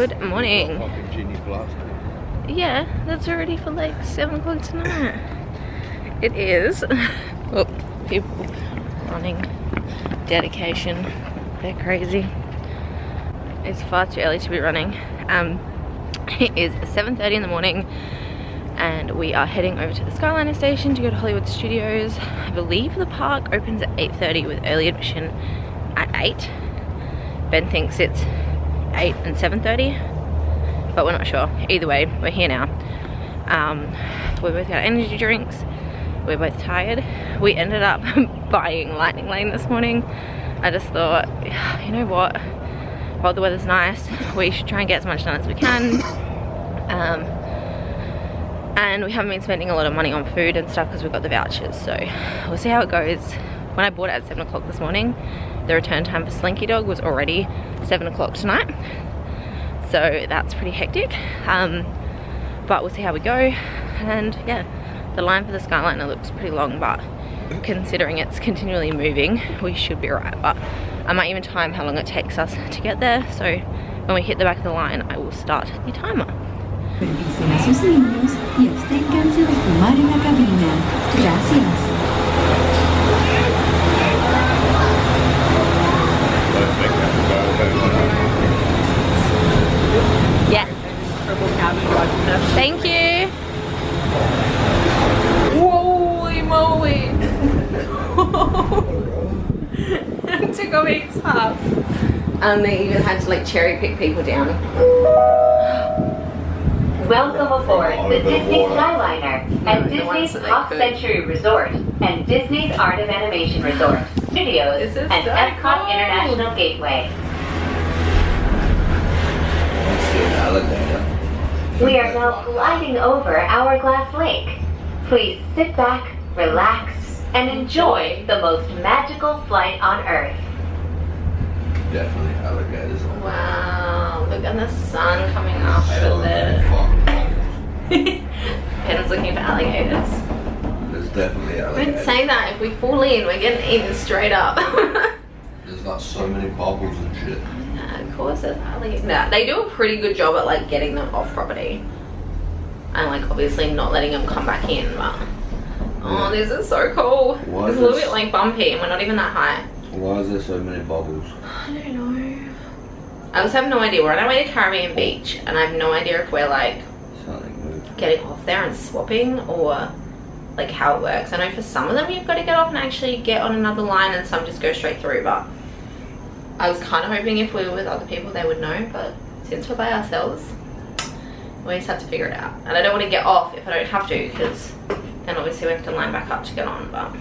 Good morning. Yeah, that's already for like 7 o'clock tonight. It is. Oh, people running. Dedication. They're crazy. It's far too early to be running. It is 7:30 in the morning and we are heading over to the Skyliner station to go to Hollywood Studios. I believe the park opens at 8:30 with early admission at 8. Ben thinks it's 8 and 7:30, but we're not sure. Either way, we're here now. We both got energy drinks. We're both tired. We ended up buying Lightning Lane this morning. I just thought, you know what, while the weather's nice, we should try and get as much done as we can. And we haven't been spending a lot of money on food and stuff because we've got the vouchers, so we'll see how it goes. When I bought it at 7 o'clock this morning, the return time for Slinky Dog was already 7 o'clock tonight, so that's pretty hectic. But we'll see how we go. And yeah, the line for the Skyliner looks pretty long, but considering it's continually moving, we should be alright. But I might even time how long it takes us to get there, so when we hit the back of the line I will start the timer. Revisen a sus niños y absténganse de fumar en la cabina. Gracias. Yeah. Thank you. Holy moly. It took a bit tough. And they even had to like cherry pick people down. Welcome aboard the Disney Skyliner and Disney's Pop Century Resort and Disney's Art of Animation Resort Studios and EPCOT International Gateway. We are now gliding over Hourglass Lake. Please sit back, relax, and enjoy the most magical flight on Earth. Definitely alligators. Wow, look at the sun coming up over there. Pen's looking for alligators. There's definitely I've alligators. been saying that if we fall in, we're getting eaten straight up. There's like so many bubbles and shit. Yeah, of course there's alligators. Nah, they do a pretty good job at like getting them off property. And like obviously not letting them come back in, but oh, this is so cool. Why It's a little bit like bumpy and we're not even that high. Why is there so many bubbles? I don't know. I just have no idea. We're on our way to Caribbean Beach and I have no idea if we're like getting off there and swapping or like how it works. I know for some of them you've got to get off and actually get on another line and some just go straight through, but I was kind of hoping if we were with other people they would know, but since we're by ourselves we just have to figure it out. And I don't want to get off if I don't have to, because then obviously we have to line back up to get on, but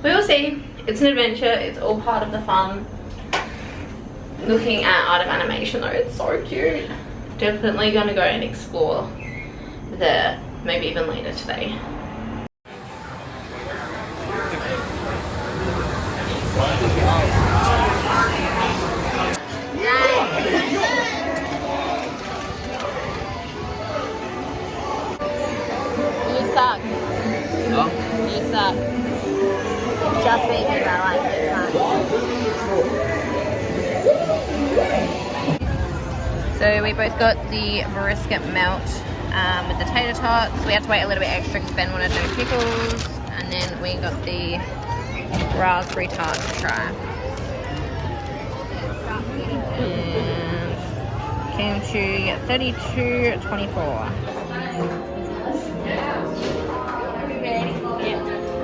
we will see. It's an adventure, it's all part of the fun. Looking at Art of Animation though, it's so cute. Definitely gonna go and explore there, maybe even later today. You suck. No? You suck. Just me in my life this time. So we both got the brisket melt with the tater tots. We had to wait a little bit extra because Ben wanted no pickles. And then we got the raspberry tart to try. And came to $32.24.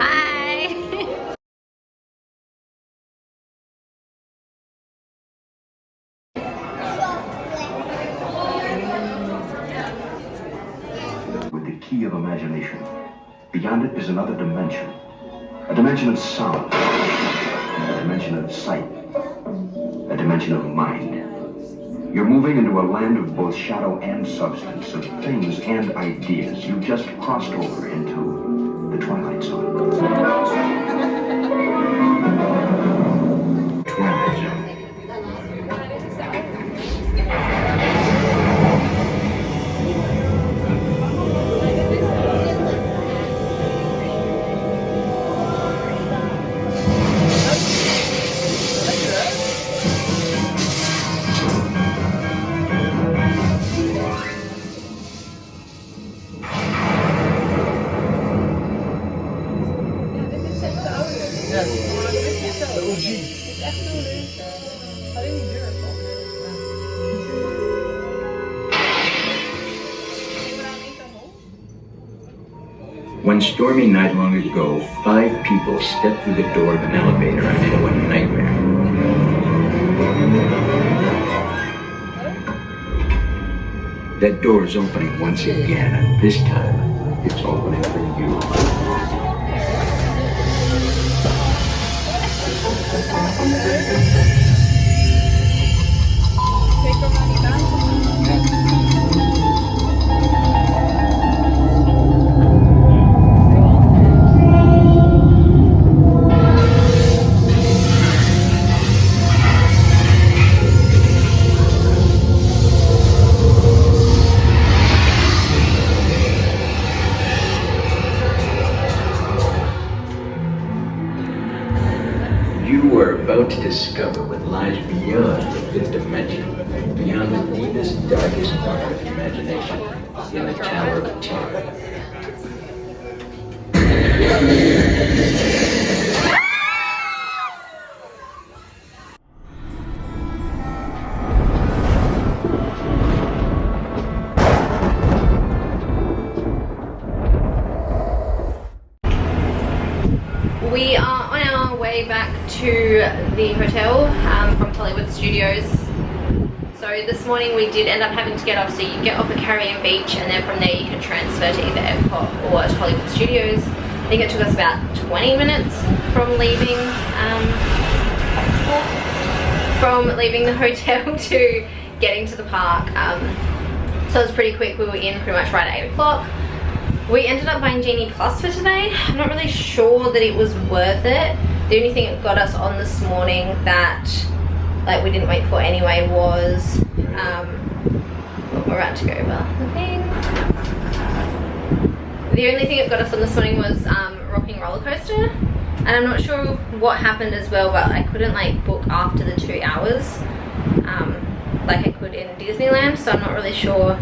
Hi! With the key of imagination. Beyond it is another dimension. A dimension of sound. A dimension of sight. A dimension of mind. You're moving into a land of both shadow and substance, of things and ideas. You've just crossed over into the Twilight Zone. Twilight Zone. One stormy night long ago, 5 people stepped through the door of an elevator and into a nightmare. That door is opening once again, and this time, it's opening for you. You are about to discover what lies beyond the 5th dimension, beyond the deepest, darkest part of imagination, in the Tower of Terror. We are on our way back to the hotel from Hollywood Studios. So this morning we did end up having to get off, so you get off at Caribbean Beach and then from there you can transfer to either EPCOT or to Hollywood Studios. I think it took us about 20 minutes from leaving the hotel to getting to the park. So it was pretty quick. We were in pretty much right at 8 o'clock. We ended up buying Genie Plus for today. I'm not really sure that it was worth it. The only thing that got us on this morning that like we didn't wait for anyway was we're about to go over the thing. The only thing that got us on this morning was Rocking Roller Coaster, and I'm not sure what happened as well, but I couldn't like book after the 2 hours like I could in Disneyland, so I'm not really sure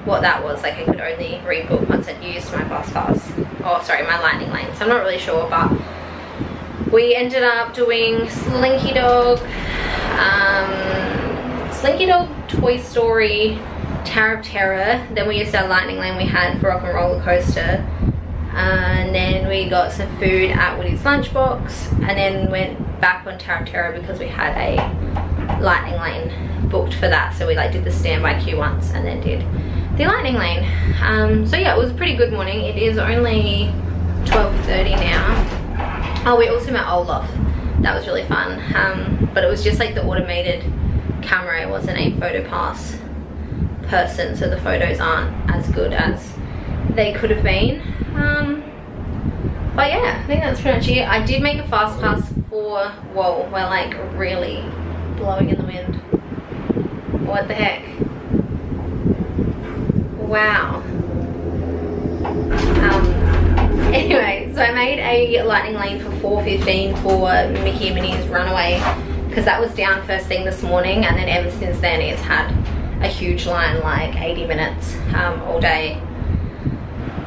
what that was. Like I could only rebook once I'd used my fast pass, or sorry, my lightning lane, so I'm not really sure. But we ended up doing Slinky Dog, Toy Story, Tower of Terror, then we used our lightning lane we had for Rock and Roller Coaster, and then we got some food at Woody's Lunchbox, and then went back on Tower of Terror because we had a lightning lane booked for that, so we like did the standby queue once and then did the lightning lane. So yeah, it was a pretty good morning. It is only 12:30 now. Oh, we also met Olaf. That was really fun, but it was just like the automated camera. It wasn't a photo pass person, so the photos aren't as good as they could have been. But yeah, I think that's pretty much it. I did make a fast pass for, whoa, we're like really blowing in the wind. What the heck? Wow. Anyway, so I made a lightning lane for 4:15 for Mickey and Minnie's Runaway, because that was down first thing this morning, and then ever since then it's had a huge line, like 80 minutes all day.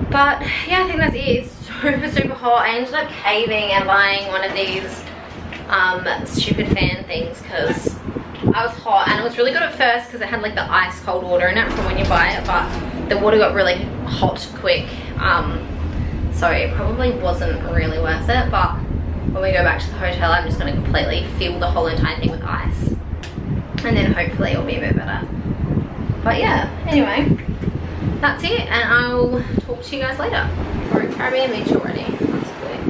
But yeah, I think that's it. It's super hot. I ended up caving and buying one of these stupid fan things because I was hot, and it was really good at first because it had like the ice cold water in it from when you buy it, but the water got really hot quick, so it probably wasn't really worth it. But when we go back to the hotel, I'm just going to completely fill the whole entire thing with ice, and then hopefully it'll be a bit better. But yeah, anyway, that's it, and I'll talk to you guys later. We're at Caribbean Beach already. That's quick.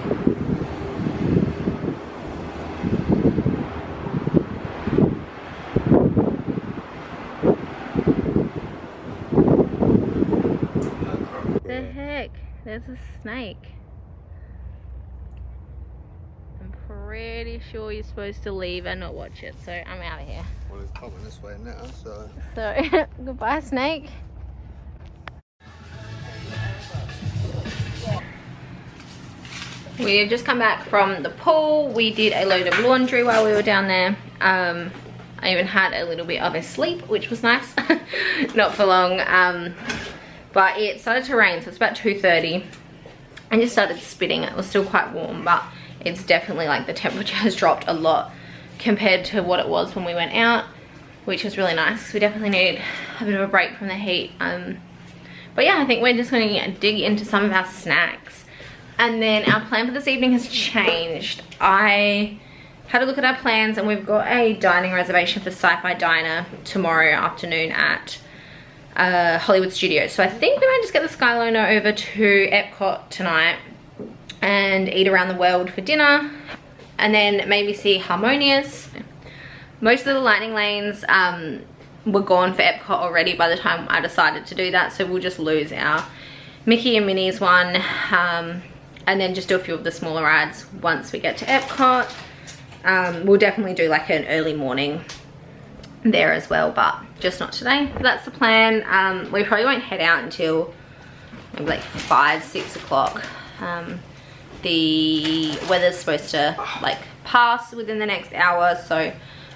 The heck? There's a snake. I'm pretty sure you're supposed to leave and not watch it, so I'm out of here. Well, it's coming this way now, so... So, goodbye, snake. We have just come back from the pool. We did a load of laundry while we were down there. I even had a little bit of a sleep, which was nice. Not for long. But it started to rain, so it's about 2:30. I just started spitting. It was still quite warm, but it's definitely like the temperature has dropped a lot compared to what it was when we went out, which is really nice because we definitely need a bit of a break from the heat. But yeah, I think we're just going to dig into some of our snacks. And then our plan for this evening has changed. I had a look at our plans and we've got a dining reservation for Sci-Fi Diner tomorrow afternoon at Hollywood Studios. So I think we might just get the Skyliner over to EPCOT tonight and eat around the world for dinner. And then maybe see Harmonious. Most of the lightning lanes were gone for EPCOT already by the time I decided to do that, so we'll just lose our Mickey and Minnie's one, and then just do a few of the smaller rides once we get to EPCOT. We'll definitely do like an early morning there as well, but just not today. That's the plan. We probably won't head out until maybe like 5, 6 o'clock. The weather's supposed to like pass within the next hour, so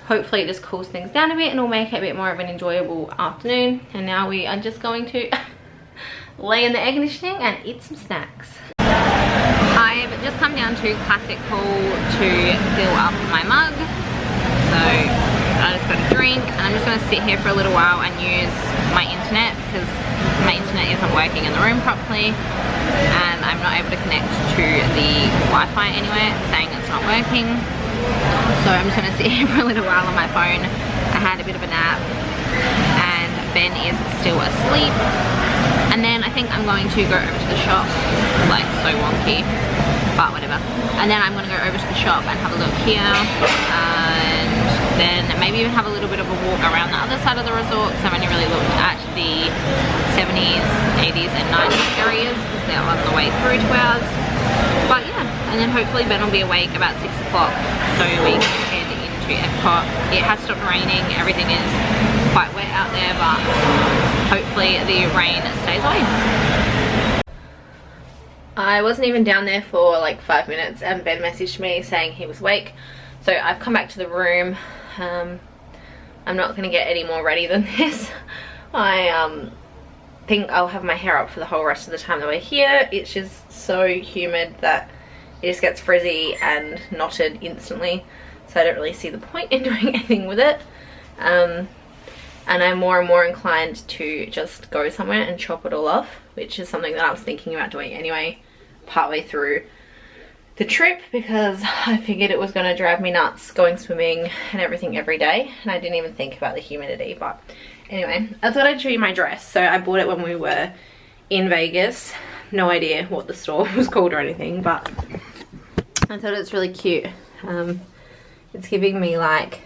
hopefully it just cools things down a bit and will make it a bit more of an enjoyable afternoon. And now we are just going to lay in the air conditioning and eat some snacks. I've just come down to Classic Pool to fill up my mug. So I just got a drink and I'm just going to sit here for a little while and use my internet because my internet isn't working in the room properly and I'm not able to connect to the Wi-Fi anywhere. It's saying it's not working. So I'm just going to sit here for a little while on my phone. I had a bit of a nap and Ben is still asleep. And then I think I'm going to go over to the shop. It's like so wonky, but whatever. And then I'm going to go over to the shop and have a look here. And then maybe even have a little bit of a walk around the other side of the resort because I've only really looked at the 70s, 80s and 90s areas because they're on the way through to ours. But yeah, and then hopefully Ben will be awake about 6 o'clock so we can head into EPCOT. It has stopped raining, everything is quite wet out there, but hopefully the rain stays away. I wasn't even down there for like 5 minutes and Ben messaged me saying he was awake. So I've come back to the room. I'm not going to get any more ready than this. I think I'll have my hair up for the whole rest of the time that we're here. It's just so humid that it just gets frizzy and knotted instantly, so I don't really see the point in doing anything with it. And I'm more and more inclined to just go somewhere and chop it all off, which is something that I was thinking about doing anyway partway through the trip because I figured it was going to drive me nuts going swimming and everything every day, and I didn't even think about the humidity. But anyway, I thought I'd show you my dress. So I bought it when we were in Vegas. No idea what the store was called or anything, but I thought it's really cute. It's giving me like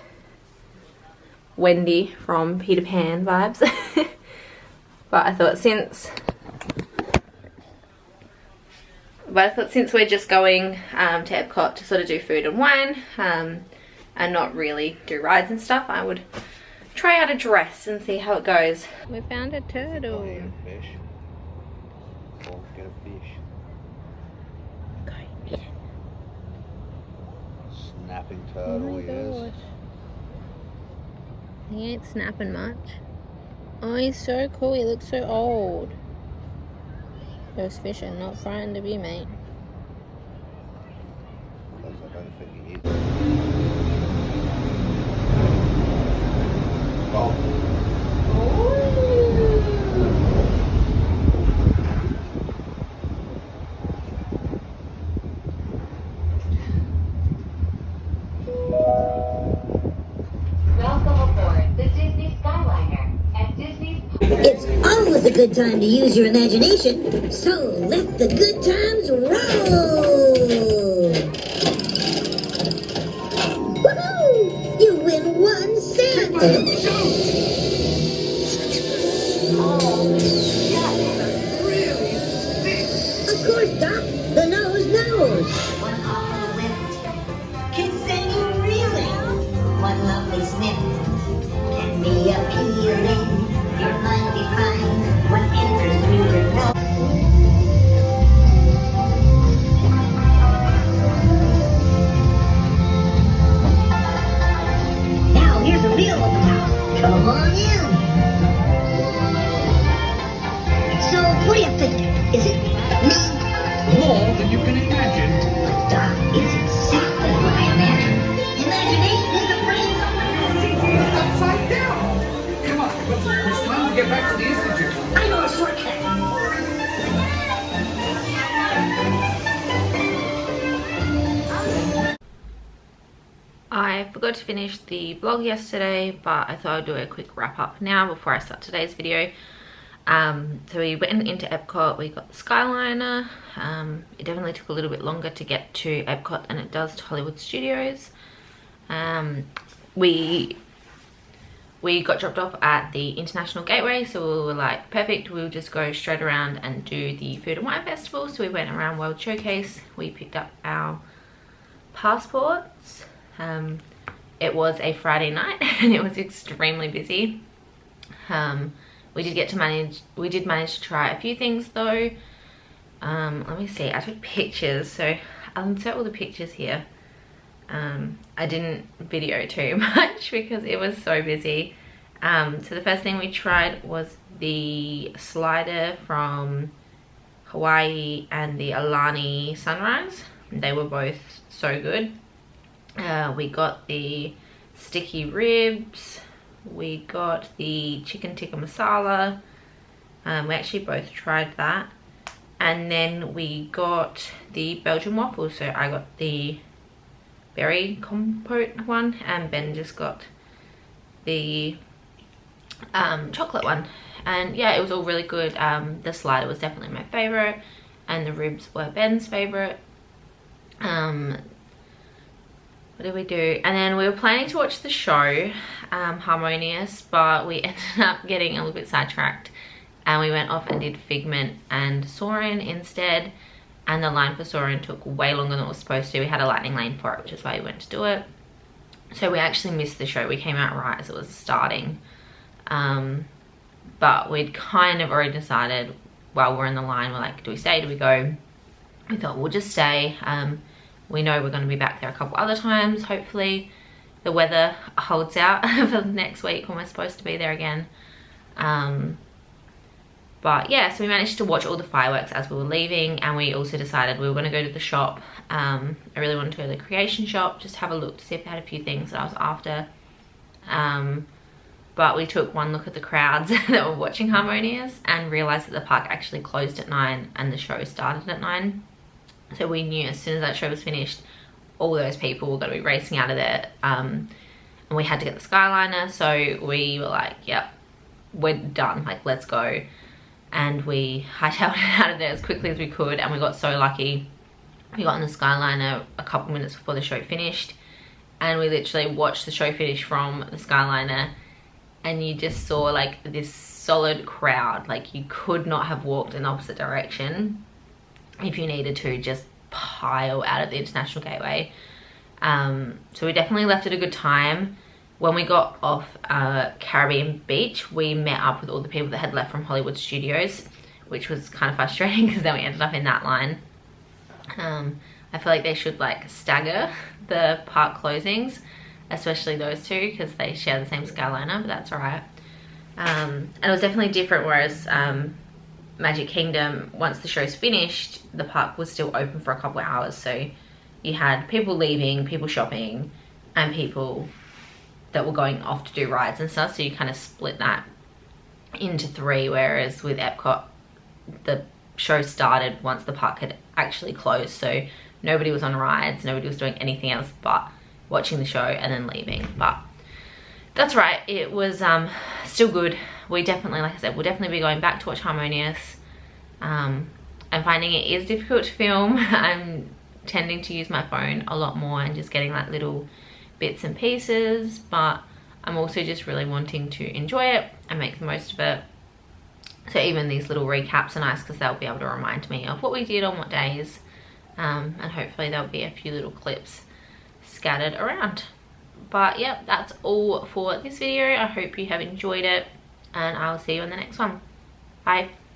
Wendy from Peter Pan vibes. But I thought since we're just going to EPCOT to sort of do food and wine and not really do rides and stuff, I would try out a dress and see how it goes. We found a turtle. Oh, yeah, fish. Go get a fish. Go get it. Snapping turtle, he is. He ain't snapping much. Oh, he's so cool. He looks so old. Those fish are not frightened of you, mate. Because I don't think he is. Oh. Welcome aboard the Disney Skyliner at Disney's. It's always a good time to use your imagination, so let the good times roll! Woohoo! You win 1 cent! Of course, Doc, the nose knows! One awful lift can send you reeling. One lovely sniff can be appealing. Your mind defines what enters through your nose. Now here's a real open house. Come on in. So what do you think? Is it me? More than you can imagine. Doc, is it I forgot to finish the vlog yesterday, but I thought I'd do a quick wrap up now before I start today's video. So we went into EPCOT, we got the Skyliner. It definitely took a little bit longer to get to EPCOT than it does to Hollywood Studios. We got dropped off at the International Gateway, so we were like, perfect, we'll just go straight around and do the Food and Wine Festival. So we went around World Showcase, we picked up our passports. It was a Friday night and it was extremely busy. We did manage to try a few things though. Let me see, I took pictures, so I'll insert all the pictures here. I didn't video too much because it was so busy. So the first thing we tried was the slider from Hawaii and the Alani Sunrise. They were both so good. We got the sticky ribs, we got the chicken tikka masala. We actually both tried that. And then we got the Belgian waffles. So I got the berry compote one and Ben just got the chocolate one. And yeah, it was all really good. The slider was definitely my favorite and the ribs were Ben's favorite. What did we do? And then we were planning to watch the show Harmonious, but we ended up getting a little bit sidetracked and we went off and did Figment and Soarin' instead. And the line for Soarin' took way longer than it was supposed to. We had a lightning lane for it, which is why we went to do it. So we actually missed the show. We came out right as it was starting. But we'd kind of already decided while we're in the line, we're like, do we stay, do we go? We thought we'll just stay. We know we're going to be back there a couple other times. Hopefully the weather holds out for next week when we're supposed to be there again. But yeah, so we managed to watch all the fireworks as we were leaving, and we also decided we were going to go to the shop. I really wanted to go to the creation shop, just have a look to see if they had a few things that I was after. But we took one look at the crowds that were watching Harmonious and realised that the park actually closed at 9 and the show started at 9. So we knew as soon as that show was finished, all those people were going to be racing out of there. And we had to get the Skyliner, so we were like, yep, we're done, like let's go. And we hightailed it out of there as quickly as we could, and we got so lucky. We got on the Skyliner a couple minutes before the show finished, and we literally watched the show finish from the Skyliner, and you just saw like this solid crowd. Like you could not have walked in the opposite direction if you needed to, just pile out of the International Gateway. So we definitely left at a good time. When we got off Caribbean Beach, we met up with all the people that had left from Hollywood Studios, which was kind of frustrating because then we ended up in that line. I feel like they should like stagger the park closings, especially those two, because they share the same Skyliner, but that's all right. And it was definitely different, whereas Magic Kingdom, once the show's finished, the park was still open for a couple of hours. So you had people leaving, people shopping, and people that were going off to do rides and stuff. So you kind of split that into 3, whereas with EPCOT, the show started once the park had actually closed. So nobody was on rides, nobody was doing anything else but watching the show and then leaving. But that's right, it was still good. We definitely, like I said, we'll definitely be going back to watch Harmonious. I'm finding it is difficult to film. I'm tending to use my phone a lot more and just getting like little bits and pieces, but I'm also just really wanting to enjoy it and make the most of it. So even these little recaps are nice because they'll be able to remind me of what we did on what days, and hopefully there'll be a few little clips scattered around. But yeah, that's all for this video. I hope you have enjoyed it, and I'll see you in the next one. Bye.